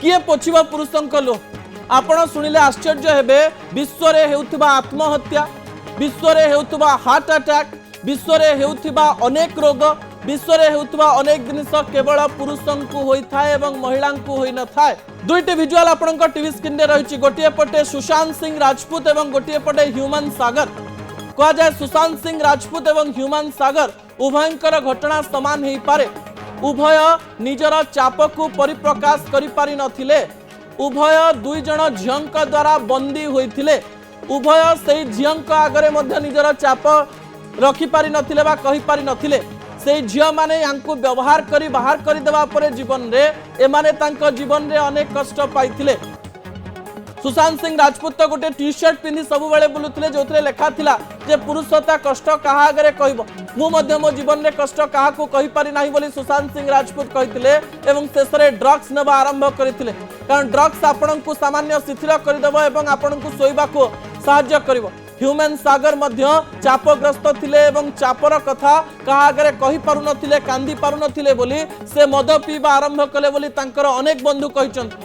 किए पोछिबा पुरुषंक लोह आपण शुणिले आश्चर्य हेबे विश्व रे हेउथिबा आत्महत्या विश्व रे हेउथिबा हार्ट अटैक विश्व रे हेउथिबा अनेक रोग विश्व रे हेउथिबा अनेक जिनिस केवल पुरुषंकु होई थाए एवं महिलांकु होई न थाए दुईटी विजुअल आपणक टीवी स्क्रीन रे रहिछि गोटिए पटे सुशांत सिंह राजपूत एवं गोटिए पटे ह्यूमन सागर कह जाए सुशांत सिंह राजपूत एवं ह्यूमन सागर उभयंकर घटना समान हेई पारे उभय निजर चाप को परिप्रकाश करि पारि नथिले उभय दुई जन झियंक द्वारा बंदी होइथिले उभय सेई झियंक आगरे मध्य निजर चाप रखि पारि नथिले बा कहि पारि नथिले से झियो माने यांकु व्यवहार करी बाहर करी देवा परे जीवन रे एमाने तांको जीवन रे अनेक कष्ट पाइथिले सुशांत सिंह राजपूत तो गोटे टी शर्ट पिंधि सब बेले बुलुथिले जोथरे लेखा थिला जे पुरुषता कष्ट कहा आगरे कहबो मु मध्य मो जीवन रे कष्ट कहा को कहि पारि नाही बोली सुशांत सिंह राजपूत कहिथिले एवं शेषरे ड्रग्स नेबा आरंभ करिथिले कारण ड्रग्स आपनकु सामान्य शिथिल करिदेबो एवं आपनकु सोइबा को सहाय्य करिवो ह्यूमन सागर मध्य चापग्रस्त थिले एवं चापर कथा कहा आगरे कहि पारु नथिले कांदी पारु नथिले बोली से मद पीबा आरंभ कले बोली तांकर अनेक बंधु कहिचंत